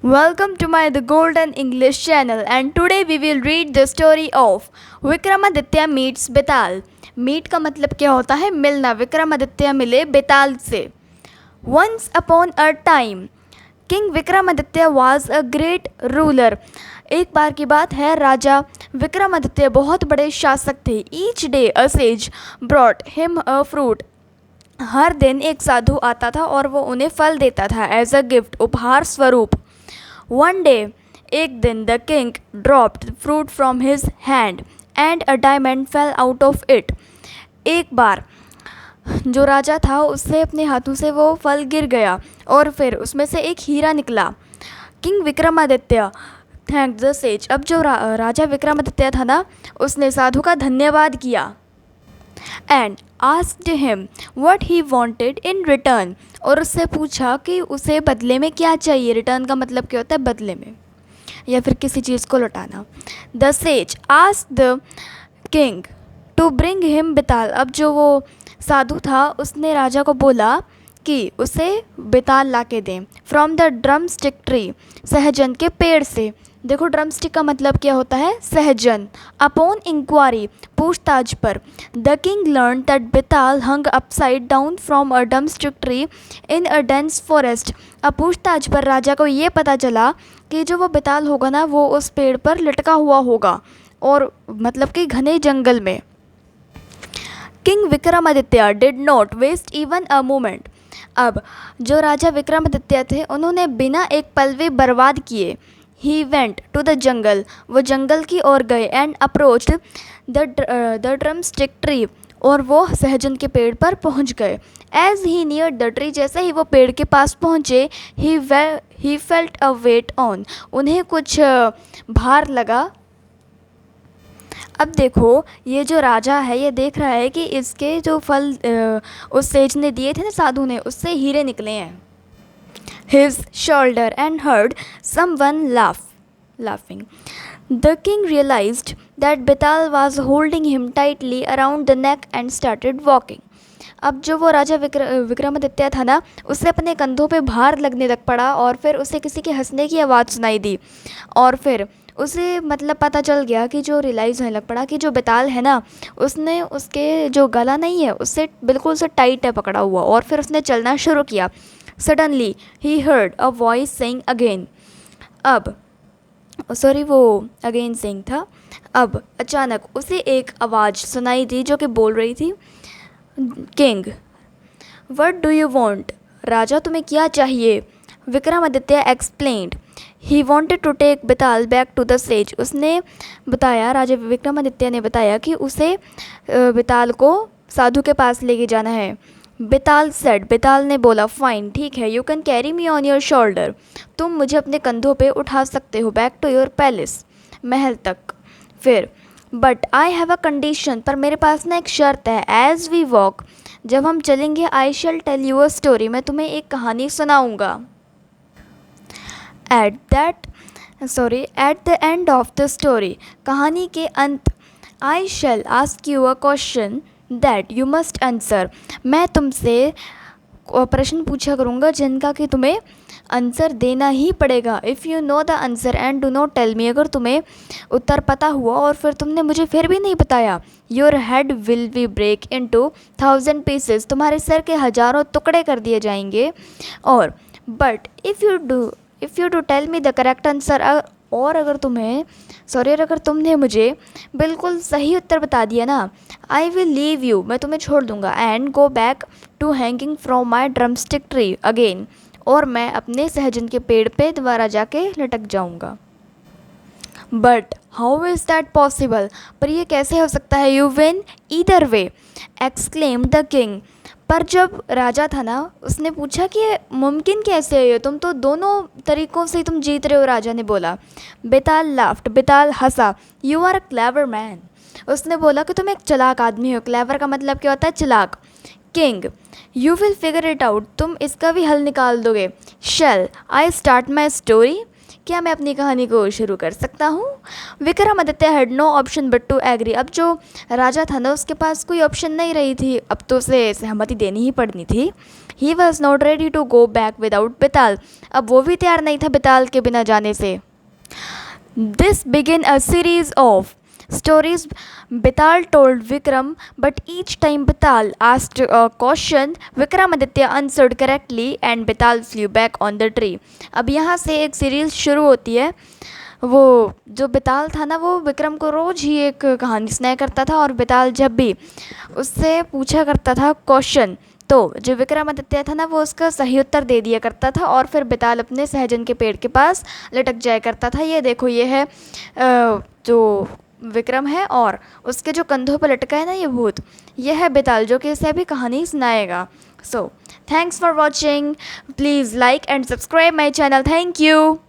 Welcome to my The Golden English channel, and today we will read the story of Vikramaditya meets Betal. Meet का मतलब क्या होता है? मिलना। विक्रमादित्य मिले बेताल से। Once upon a time, King Vikramaditya was a great ruler। एक बार की बात है, राजा विक्रमादित्य बहुत बड़े शासक थे। Each day a sage brought him a fruit। हर दिन एक साधु आता था और वो उन्हें फल देता था एज अ गिफ्ट, उपहार स्वरूप। One day, एक दिन, the king dropped fruit from his hand and a diamond fell out of it। एक बार जो राजा था उससे अपने हाथों से वो फल गिर गया और फिर उसमें से एक हीरा निकला। King Vikramaditya thank the sage. अब जो राजा विक्रमादित्य था ना, उसने साधु का धन्यवाद किया। And asked him what he wanted in return. और उससे पूछा कि उसे बदले में क्या चाहिए। रिटर्न का मतलब क्या होता है? बदले में या फिर किसी चीज़ को लौटाना। The sage asked the king to bring him Betal. अब जो वो साधु था उसने राजा को बोला कि उसे बेताल ला के दें। From the drumstick tree, सहजन के पेड़ से। देखो, ड्रम स्टिक का मतलब क्या होता है? सहजन। अपॉन इंक्वायरी, पूछताछ पर, the king learn that Betal hung upside down from a drumstick tree in a dense forest. अब पूछताछ पर राजा को ये पता चला कि जो वो बेताल होगा ना, वो उस पेड़ पर लटका हुआ होगा, और मतलब कि घने जंगल में। King Vikramaditya did not waste even a moment. अब जो राजा विक्रमादित्य थे उन्होंने बिना एक पल भी बर्बाद किए। He went to the jungle, वो जंगल की ओर गए। And approached the drumstick tree, और वो सहजन के पेड़ पर पहुंच गए। As he near the tree, जैसे ही वो पेड़ के पास पहुंचे, he felt a weight on, उन्हें कुछ भार लगा। अब देखो, ये जो राजा है ये देख रहा है कि इसके जो फल उस सेज ने दिए थे ना, साधु ने, उससे हीरे निकले हैं। His shoulder and heard someone laughing. The king realized that Betal was holding him tightly around the neck and started walking. अब जो वो राजा विक्रमादित्य था ना, उसे अपने कंधों पे भार लगने लग पड़ा और फिर उसे किसी के हंसने की आवाज़ सुनाई दी। और फिर उसे मतलब पता चल गया कि जो रियलाइज़ होने लग पड़ा कि जो बेताल है ना, उसने उसके जो गला नहीं है उससे बिल्कुल से टाइट है पकड़ा हुआ, और फिर उसने चलना शुरू किया। Suddenly he heard a voice saying again. अब सॉरी, वो अगेन सेइंग था। अब अचानक उसे एक आवाज़ सुनाई दी जो कि बोल रही थी, king what do you want. राजा, तुम्हें क्या चाहिए? Vikramaditya explained he wanted to take Betal back to the sage. उसने बताया, राजा विक्रमादित्य ने बताया कि उसे बेताल को साधु के पास लेके जाना है। बेताल सेड, बेताल ने बोला, फाइन, ठीक है, you can carry me on your shoulder, तुम मुझे अपने कंधों पे उठा सकते हो, बैक टू योर पैलेस, महल तक। फिर but I have a condition, पर मेरे पास ना एक शर्त है। एज वी वॉक, जब हम चलेंगे, I shall tell you a story, मैं तुम्हें एक कहानी सुनाऊंगा। At the end of the story, कहानी के अंत, I shall ask you a question that you must answer, मैं तुमसे प्रश्न पूछा करूँगा जिनका कि तुम्हें आंसर देना ही पड़ेगा। If you know the answer and do not tell me, अगर तुम्हें उत्तर पता हुआ और फिर तुमने मुझे फिर भी नहीं बताया, your head will be break into 1000 pieces, तुम्हारे सर के हज़ारों टुकड़े कर दिए जाएंगे। और but if you do tell me the correct answer, और अगर तुमने मुझे बिल्कुल सही उत्तर बता दिया ना, आई विल लीव यू, मैं तुम्हें छोड़ दूंगा। And go back to hanging from my drumstick tree again, और मैं अपने सहजन के पेड़ पे दोबारा जाके लटक जाऊंगा। But how is that possible, पर यह कैसे हो सकता है? You win either way, exclaimed the king. पर जब राजा था ना, उसने पूछा कि ये मुमकिन कैसे है, तुम तो दोनों तरीक़ों से तुम जीत रहे हो, राजा ने बोला। बेताल लाफ्ट, बेताल हंसा। You are a clever man, उसने बोला कि तुम एक चालाक आदमी हो। क्लेवर का मतलब क्या होता है? चालाक। King you will figure it out, तुम इसका भी हल निकाल दोगे। शैल आई स्टार्ट माई स्टोरी, क्या मैं अपनी कहानी को शुरू कर सकता हूँ? Vikramaditya had no option but to agree. अब जो राजा था ना, उसके पास कोई ऑप्शन नहीं रही थी, अब तो उसे सहमति देनी ही पड़नी थी। He was not ready to go back without Betal. अब वो भी तैयार नहीं था बेताल के बिना जाने से। This begin a series of stories Betal told Vikram, but each time Betal asked a question, Vikramaditya answered correctly and Betal flew back on the tree. अब यहाँ से एक सीरीज शुरू होती है। वो जो बेताल था ना, वो विक्रम को रोज़ ही एक कहानी सुनाया करता था, और बेताल जब भी उससे पूछा करता था क्वेश्चन, तो जो विक्रमादित्य था ना, वो उसका सही उत्तर दे दिया करता था, और फिर बेताल अपने सहजन के पेड़ के पास लटक जाया करता था। ये देखो, ये है जो विक्रम है, और उसके जो कंधों पर लटका है ना ये भूत, ये है बेताल, जो कि इसे अभी कहानी सुनाएगा। So thanks for watching, please like and subscribe my channel. Thank you.